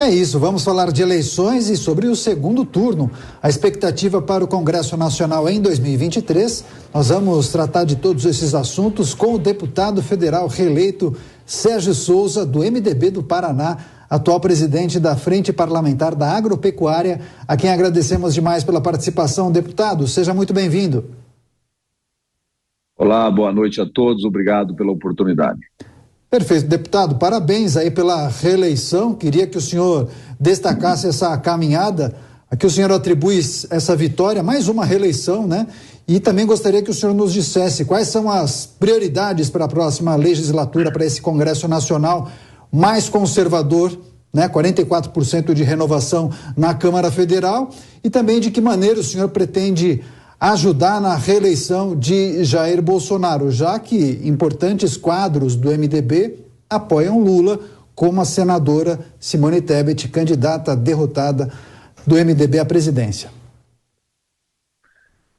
É isso, vamos falar de eleições e sobre o segundo turno. A expectativa para o Congresso Nacional em 2023. Nós vamos tratar de todos esses assuntos com o deputado federal reeleito Sérgio Souza, do MDB do Paraná, atual presidente da Frente Parlamentar da Agropecuária, a quem agradecemos demais pela participação. Deputado, seja muito bem-vindo. Olá, boa noite a todos, obrigado pela oportunidade. Perfeito, deputado, parabéns aí pela reeleição. Queria que o senhor destacasse essa caminhada, a que o senhor atribui essa vitória, mais uma reeleição, né? E também gostaria que o senhor nos dissesse quais são as prioridades para a próxima legislatura, para esse Congresso Nacional mais conservador, né? 44% de renovação na Câmara Federal, e também de que maneira o senhor pretende ajudar na reeleição de Jair Bolsonaro, já que importantes quadros do MDB apoiam Lula, como a senadora Simone Tebet, candidata derrotada do MDB à presidência.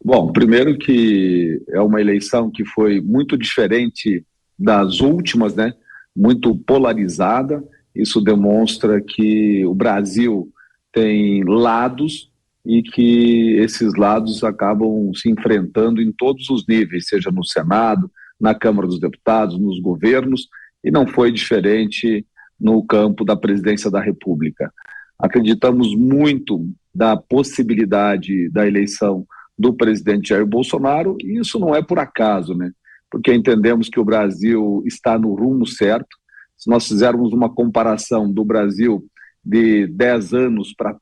Bom, primeiro que é uma eleição que foi muito diferente das últimas, né? Muito polarizada. Isso demonstra que o Brasil tem lados e que esses lados acabam se enfrentando em todos os níveis, seja no Senado, na Câmara dos Deputados, nos governos, e não foi diferente no campo da presidência da República. Acreditamos muito da possibilidade da eleição do presidente Jair Bolsonaro, e isso não é por acaso, né? Porque entendemos que o Brasil está no rumo certo. Se nós fizermos uma comparação do Brasil de 10 anos para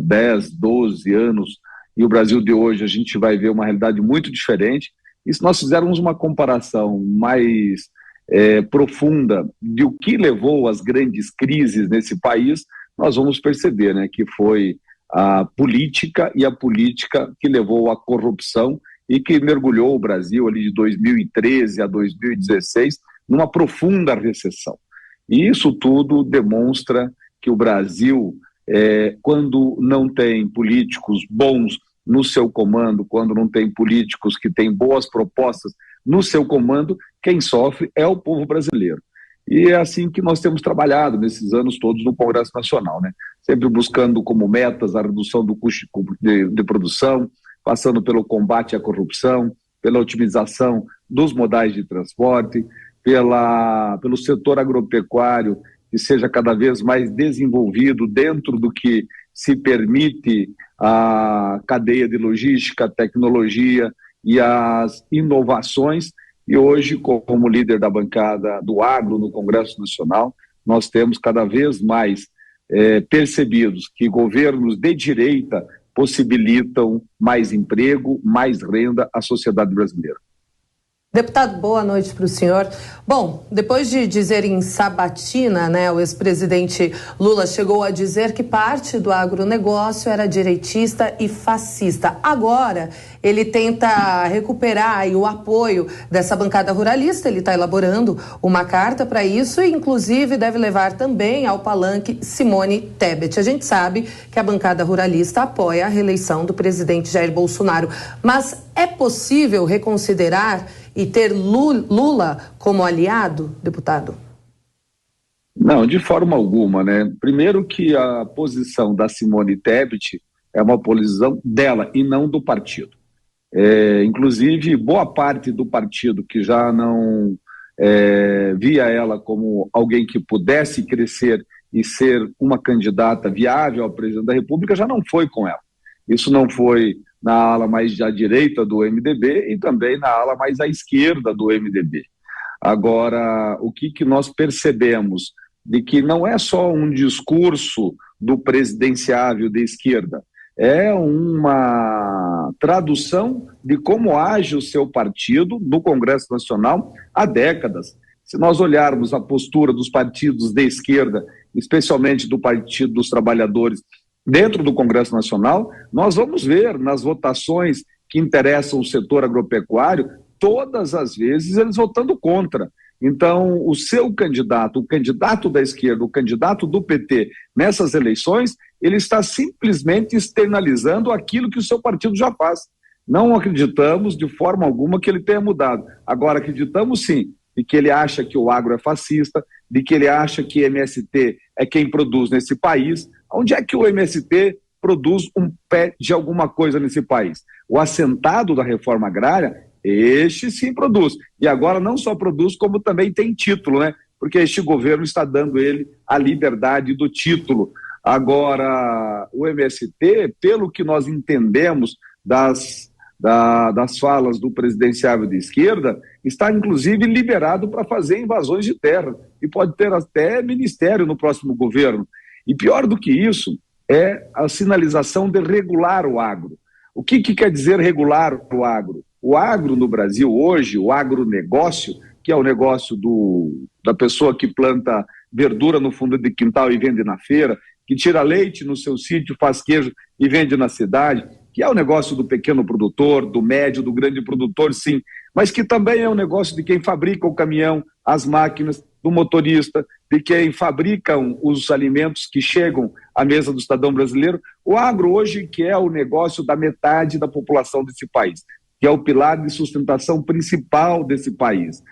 10, 12 anos, e o Brasil de hoje, a gente vai ver uma realidade muito diferente. E se nós fizermos uma comparação mais profunda de o que levou às grandes crises nesse país, nós vamos perceber, né, que foi a política que levou à corrupção e que mergulhou o Brasil ali de 2013 a 2016 numa profunda recessão. E isso tudo demonstra que o Brasil, quando não tem políticos bons no seu comando, quando não tem políticos que têm boas propostas no seu comando, quem sofre é o povo brasileiro. E é assim que nós temos trabalhado nesses anos todos no Congresso Nacional, né? Sempre buscando como metas a redução do custo de produção, passando pelo combate à corrupção, pela otimização dos modais de transporte, pelo setor agropecuário, que seja cada vez mais desenvolvido dentro do que se permite a cadeia de logística, tecnologia e as inovações. E hoje, como líder da bancada do agro no Congresso Nacional, nós temos cada vez mais percebidos que governos de direita possibilitam mais emprego, mais renda à sociedade brasileira. Deputado, boa noite para o senhor. Bom, depois de dizer em sabatina, né, o ex-presidente Lula chegou a dizer que parte do agronegócio era direitista e fascista. Agora, ele tenta recuperar aí o apoio dessa bancada ruralista. Ele está elaborando uma carta para isso e, inclusive, deve levar também ao palanque Simone Tebet. A gente sabe que a bancada ruralista apoia a reeleição do presidente Jair Bolsonaro. Mas é possível reconsiderar e ter Lula como aliado, deputado? Não, de forma alguma, né? Primeiro que a posição da Simone Tebet é uma posição dela e não do partido. Inclusive, boa parte do partido que já não via ela como alguém que pudesse crescer e ser uma candidata viável ao presidente da República já não foi com ela. Isso não foi na ala mais à direita do MDB e também na ala mais à esquerda do MDB. Agora, o que nós percebemos de que não é só um discurso do presidenciável de esquerda, é uma tradução de como age o seu partido no Congresso Nacional há décadas. Se nós olharmos a postura dos partidos de esquerda, especialmente do Partido dos Trabalhadores, dentro do Congresso Nacional, nós vamos ver nas votações que interessam o setor agropecuário, todas as vezes eles votando contra. Então, o seu candidato, o candidato da esquerda, o candidato do PT nessas eleições, ele está simplesmente externalizando aquilo que o seu partido já faz. Não acreditamos de forma alguma que ele tenha mudado. Agora, acreditamos sim de que ele acha que o agro é fascista, de que ele acha que MST é quem produz nesse país. Onde é que o MST produz um pé de alguma coisa nesse país? O assentado da reforma agrária, este sim produz. E agora não só produz, como também tem título, né? Porque este governo está dando ele a liberdade do título. Agora, o MST, pelo que nós entendemos das falas do presidenciável de esquerda, está inclusive liberado para fazer invasões de terra e pode ter até ministério no próximo governo. E pior do que isso é a sinalização de regular o agro. O que quer dizer regular o agro? O agro no Brasil hoje, o agronegócio, que é o negócio da pessoa que planta verdura no fundo de quintal e vende na feira, que tira leite no seu sítio, faz queijo e vende na cidade, que é o negócio do pequeno produtor, do médio, do grande produtor, sim, mas que também é o negócio de quem fabrica o caminhão, as máquinas, do motorista, de quem fabricam os alimentos que chegam à mesa do cidadão brasileiro. O agro hoje, que é o negócio da metade da população desse país, que é o pilar de sustentação principal desse país.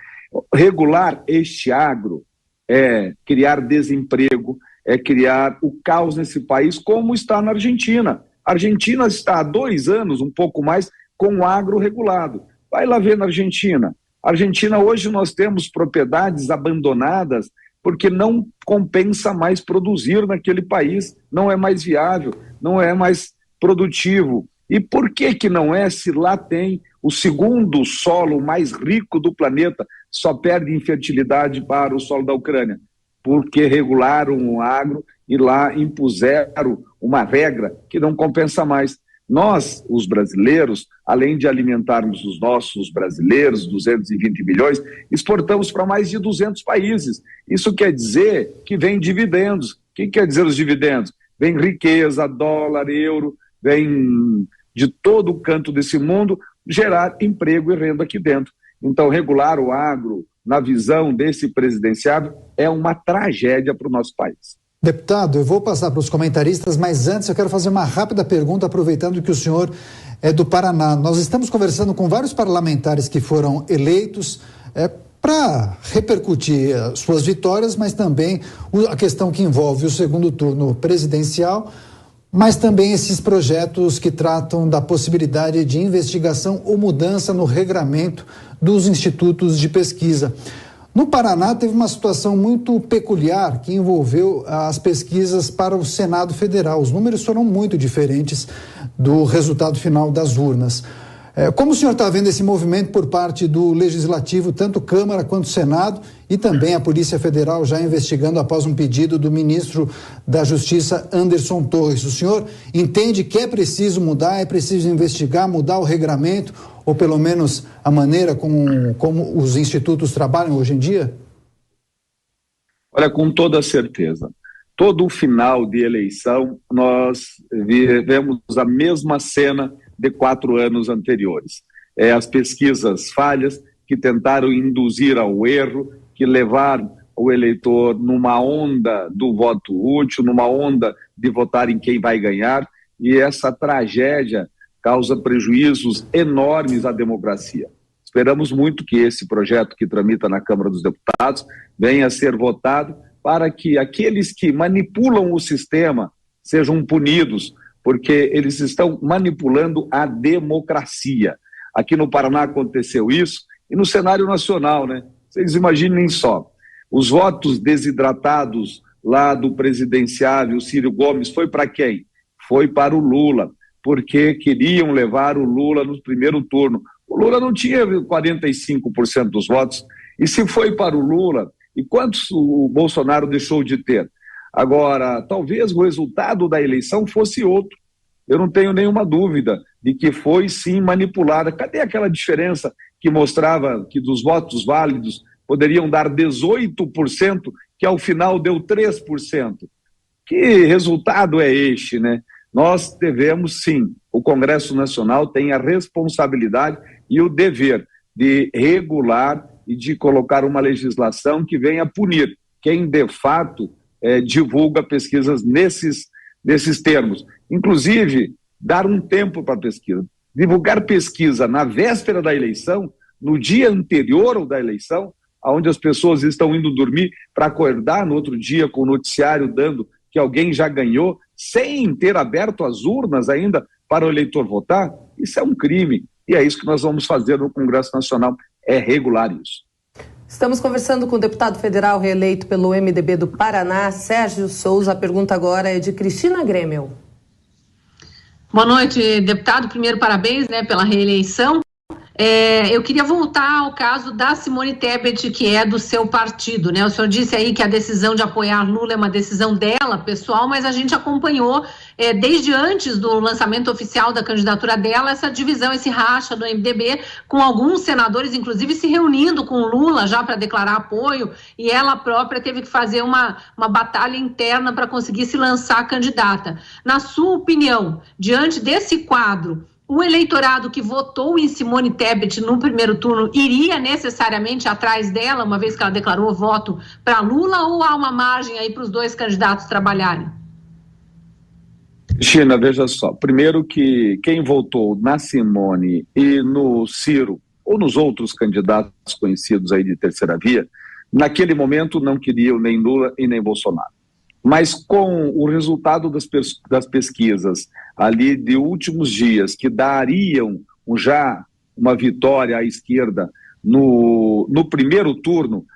Regular este agro é criar desemprego, é criar o caos nesse país, como está na Argentina. A Argentina está há 2 anos, um pouco mais, com o agro regulado. Vai lá ver na Argentina. A Argentina, hoje nós temos propriedades abandonadas porque não compensa mais produzir naquele país, não é mais viável, não é mais produtivo. E por que não é, se lá tem o segundo solo mais rico do planeta, só perde em fertilidade para o solo da Ucrânia? Porque regularam o agro e lá impuseram uma regra que não compensa mais. Nós, os brasileiros, além de alimentarmos os nossos brasileiros, 220 milhões, exportamos para mais de 200 países. Isso quer dizer que vem dividendos. O que quer dizer os dividendos? Vem riqueza, dólar, euro, vem de todo o canto desse mundo gerar emprego e renda aqui dentro. Então, regular o agro, na visão desse presidenciável, é uma tragédia para o nosso país. Deputado, eu vou passar para os comentaristas, mas antes eu quero fazer uma rápida pergunta, aproveitando que o senhor é do Paraná. Nós estamos conversando com vários parlamentares que foram eleitos para repercutir suas vitórias, mas também a questão que envolve o segundo turno presidencial, mas também esses projetos que tratam da possibilidade de investigação ou mudança no regramento dos institutos de pesquisa. No Paraná teve uma situação muito peculiar que envolveu as pesquisas para o Senado Federal. Os números foram muito diferentes do resultado final das urnas. Como o senhor está vendo esse movimento por parte do Legislativo, tanto Câmara quanto Senado, e também a Polícia Federal já investigando após um pedido do ministro da Justiça, Anderson Torres? O senhor entende que é preciso mudar, é preciso investigar, mudar o regramento, ou pelo menos a maneira como os institutos trabalham hoje em dia? Olha, com toda certeza. Todo o final de eleição, nós vivemos a mesma cena de 4 anos anteriores. As pesquisas falhas que tentaram induzir ao erro, que levaram o eleitor numa onda do voto útil, numa onda de votar em quem vai ganhar, e essa tragédia causa prejuízos enormes à democracia. Esperamos muito que esse projeto que tramita na Câmara dos Deputados venha a ser votado para que aqueles que manipulam o sistema sejam punidos, porque eles estão manipulando a democracia. Aqui no Paraná aconteceu isso, e no cenário nacional, né? Vocês imaginem só, os votos desidratados lá do presidenciável Ciro Gomes foi para quem? Foi para o Lula, porque queriam levar o Lula no primeiro turno. O Lula não tinha 45% dos votos, e se foi para o Lula, e quantos o Bolsonaro deixou de ter? Agora, talvez o resultado da eleição fosse outro. Eu não tenho nenhuma dúvida de que foi sim manipulada. Cadê aquela diferença que mostrava que dos votos válidos poderiam dar 18%, que ao final deu 3%? Que resultado é este, né? Nós devemos sim, o Congresso Nacional tem a responsabilidade e o dever de regular e de colocar uma legislação que venha punir quem de fato divulga pesquisas nesses termos. Inclusive, dar um tempo para a pesquisa. Divulgar pesquisa na véspera da eleição, no dia anterior ao da eleição, onde as pessoas estão indo dormir para acordar no outro dia com o noticiário dando que alguém já ganhou, sem ter aberto as urnas ainda para o eleitor votar, isso é um crime. E é isso que nós vamos fazer no Congresso Nacional, é regular isso. Estamos conversando com o deputado federal reeleito pelo MDB do Paraná, Sérgio Souza. A pergunta agora é de Cristina Grêmio. Boa noite, deputado. Primeiro, parabéns, pela reeleição. Eu queria voltar ao caso da Simone Tebet, que é do seu partido, O senhor disse aí que a decisão de apoiar Lula é uma decisão dela, pessoal, mas a gente acompanhou desde antes do lançamento oficial da candidatura dela, essa divisão, esse racha do MDB, com alguns senadores, inclusive, se reunindo com o Lula já para declarar apoio, e ela própria teve que fazer uma batalha interna para conseguir se lançar candidata. Na sua opinião, diante desse quadro, o eleitorado que votou em Simone Tebet no primeiro turno iria necessariamente atrás dela, uma vez que ela declarou voto para Lula, ou há uma margem aí para os dois candidatos trabalharem? China, veja só. Primeiro que quem votou na Simone e no Ciro, ou nos outros candidatos conhecidos aí de terceira via, naquele momento não queriam nem Lula e nem Bolsonaro. Mas com o resultado das pesquisas ali de últimos dias, que dariam já uma vitória à esquerda no primeiro turno,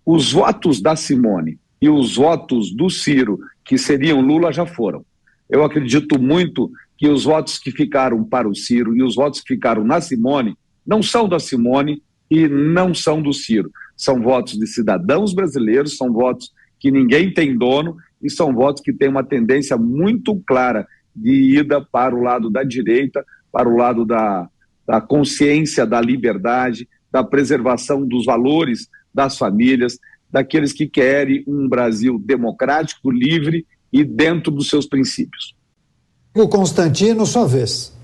os votos da Simone e os votos do Ciro, que seriam Lula, já foram. Eu acredito muito que os votos que ficaram para o Ciro e os votos que ficaram na Simone não são da Simone e não são do Ciro. São votos de cidadãos brasileiros, são votos que ninguém tem dono e são votos que têm uma tendência muito clara de ida para o lado da direita, para o lado da consciência, da liberdade, da preservação dos valores das famílias, daqueles que querem um Brasil democrático, livre e dentro dos seus princípios. O Constantino, sua vez.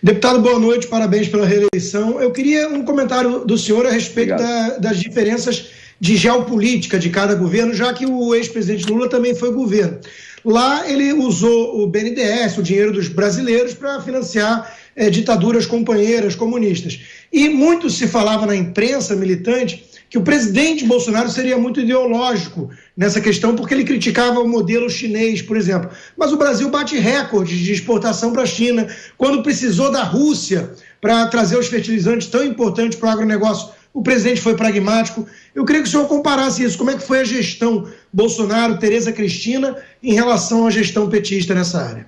Deputado, boa noite, parabéns pela reeleição. Eu queria um comentário do senhor a respeito das diferenças de geopolítica de cada governo, já que o ex-presidente Lula também foi governo. Lá ele usou o BNDES, o dinheiro dos brasileiros, para financiar ditaduras companheiras comunistas. E muito se falava na imprensa militante que o presidente Bolsonaro seria muito ideológico nessa questão, porque ele criticava o modelo chinês, por exemplo. Mas o Brasil bate recordes de exportação para a China. Quando precisou da Rússia para trazer os fertilizantes tão importantes para o agronegócio, o presidente foi pragmático. Eu queria que o senhor comparasse isso. Como é que foi a gestão Bolsonaro, Tereza Cristina, em relação à gestão petista nessa área?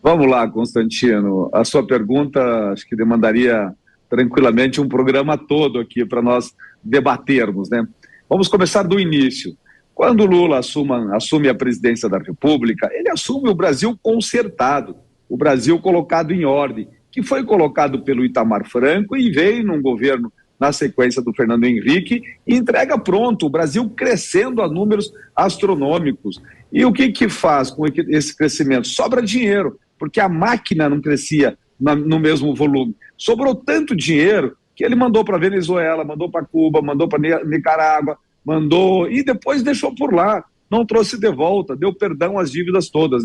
Vamos lá, Constantino. A sua pergunta acho que demandaria tranquilamente um programa todo aqui para nós debatermos, Vamos começar do início. Quando o Lula assume a presidência da República, ele assume o Brasil consertado, o Brasil colocado em ordem, que foi colocado pelo Itamar Franco e veio num governo na sequência do Fernando Henrique e entrega pronto, o Brasil crescendo a números astronômicos. E o que faz com esse crescimento? Sobra dinheiro, porque a máquina não crescia no mesmo volume. Sobrou tanto dinheiro que ele mandou para Venezuela, mandou para Cuba, mandou para Nicarágua, e depois deixou por lá, não trouxe de volta, deu perdão às dívidas todas,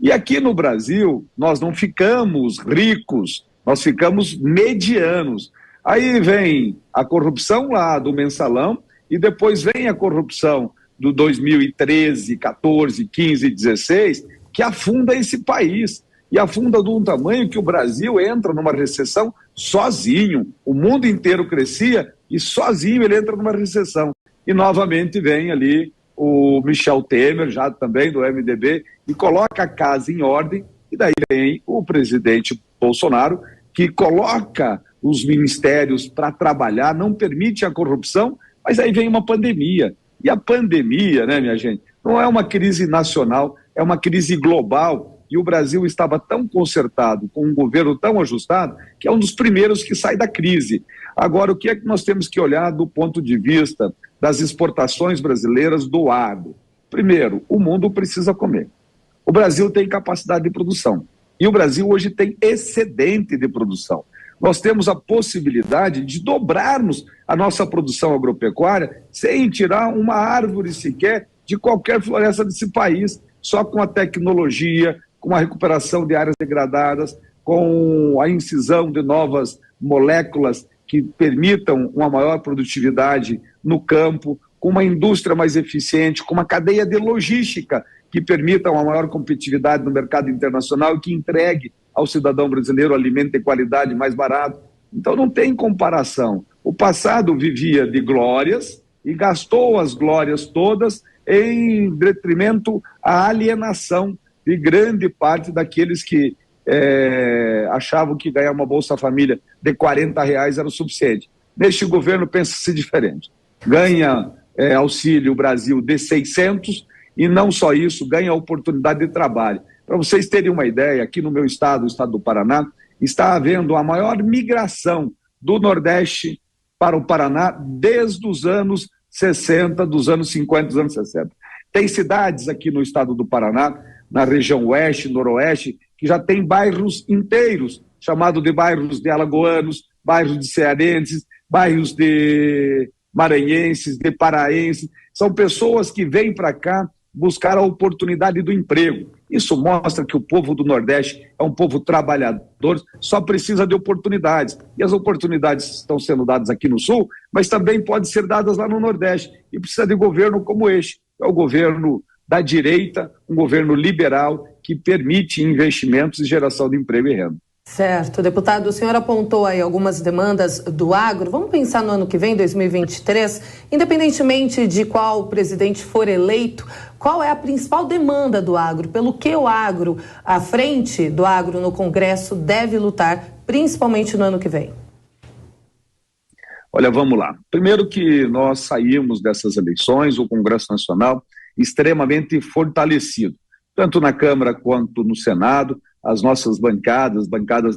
E aqui no Brasil, nós não ficamos ricos, nós ficamos medianos. Aí vem a corrupção lá do mensalão e depois vem a corrupção do 2013, 14, 15, 16, que afunda esse país. E afunda de um tamanho que o Brasil entra numa recessão sozinho. O mundo inteiro crescia e sozinho ele entra numa recessão. E novamente vem ali o Michel Temer, já também do MDB, e coloca a casa em ordem. E daí vem o presidente Bolsonaro, que coloca os ministérios para trabalhar, não permite a corrupção, mas aí vem uma pandemia. E a pandemia, minha gente, não é uma crise nacional, é uma crise global. E o Brasil estava tão consertado, com um governo tão ajustado, que é um dos primeiros que sai da crise. Agora, o que é que nós temos que olhar do ponto de vista das exportações brasileiras do agro? Primeiro, o mundo precisa comer. O Brasil tem capacidade de produção. E o Brasil hoje tem excedente de produção. Nós temos a possibilidade de dobrarmos a nossa produção agropecuária sem tirar uma árvore sequer de qualquer floresta desse país, só com a tecnologia, com a recuperação de áreas degradadas, com a incisão de novas moléculas que permitam uma maior produtividade no campo, com uma indústria mais eficiente, com uma cadeia de logística que permita uma maior competitividade no mercado internacional e que entregue ao cidadão brasileiro alimento de qualidade mais barato. Então não tem comparação. O passado vivia de glórias e gastou as glórias todas em detrimento à alienação de grande parte daqueles que achavam que ganhar uma Bolsa Família de R$40 era o suficiente. Neste governo pensa-se diferente. Ganha Auxílio Brasil de 600 e não só isso, ganha oportunidade de trabalho. Para vocês terem uma ideia, aqui no meu estado, o estado do Paraná, está havendo a maior migração do Nordeste para o Paraná desde os anos 60, dos anos 50, dos anos 60. Tem cidades aqui no estado do Paraná, na região oeste, noroeste, que já tem bairros inteiros, chamados de bairros de alagoanos, bairros de cearenses, bairros de maranhenses, de paraenses. São pessoas que vêm para cá buscar a oportunidade do emprego. Isso mostra que o povo do Nordeste é um povo trabalhador, só precisa de oportunidades. E as oportunidades estão sendo dadas aqui no Sul, mas também podem ser dadas lá no Nordeste. E precisa de governo como este. É o governo da direita, um governo liberal que permite investimentos e geração de emprego e renda. Certo. Deputado, o senhor apontou aí algumas demandas do agro. Vamos pensar no ano que vem, 2023, independentemente de qual presidente for eleito, qual é a principal demanda do agro? Pelo que o agro, à frente do agro no Congresso, deve lutar, principalmente no ano que vem? Olha, vamos lá. Primeiro que nós saímos dessas eleições, o Congresso Nacional extremamente fortalecido, tanto na Câmara quanto no Senado. As nossas bancadas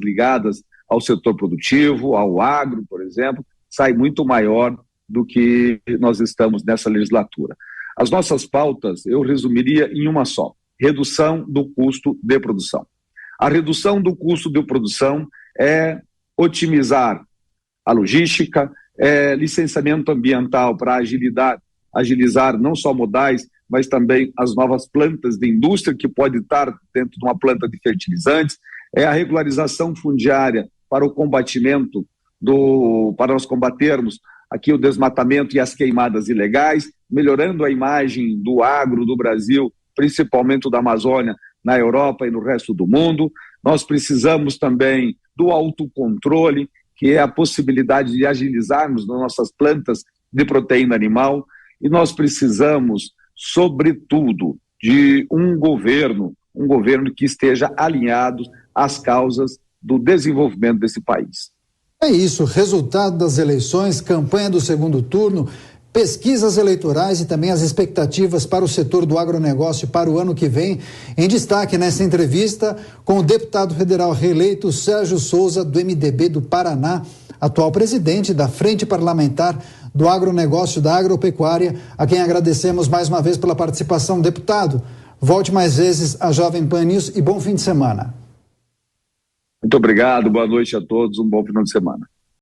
ligadas ao setor produtivo, ao agro, por exemplo, sai muito maior do que nós estamos nessa legislatura. As nossas pautas eu resumiria em uma só: redução do custo de produção. A redução do custo de produção é otimizar a logística, licenciamento ambiental para agilizar não só modais, mas também as novas plantas de indústria que pode estar dentro de uma planta de fertilizantes, é a regularização fundiária para o combatimento, para nós combatermos aqui o desmatamento e as queimadas ilegais, melhorando a imagem do agro do Brasil, principalmente da Amazônia, na Europa e no resto do mundo. Nós precisamos também do autocontrole, que é a possibilidade de agilizarmos nas nossas plantas de proteína animal, e nós precisamos, sobretudo, de um governo que esteja alinhado às causas do desenvolvimento desse país. É isso, resultado das eleições, campanha do segundo turno, pesquisas eleitorais e também as expectativas para o setor do agronegócio para o ano que vem. Em destaque nessa entrevista com o deputado federal reeleito Sérgio Souza, do MDB do Paraná, atual presidente da Frente Parlamentar do Agronegócio da Agropecuária, a quem agradecemos mais uma vez pela participação. Deputado, volte mais vezes à Jovem Pan News e bom fim de semana. Muito obrigado, boa noite a todos, um bom final de semana.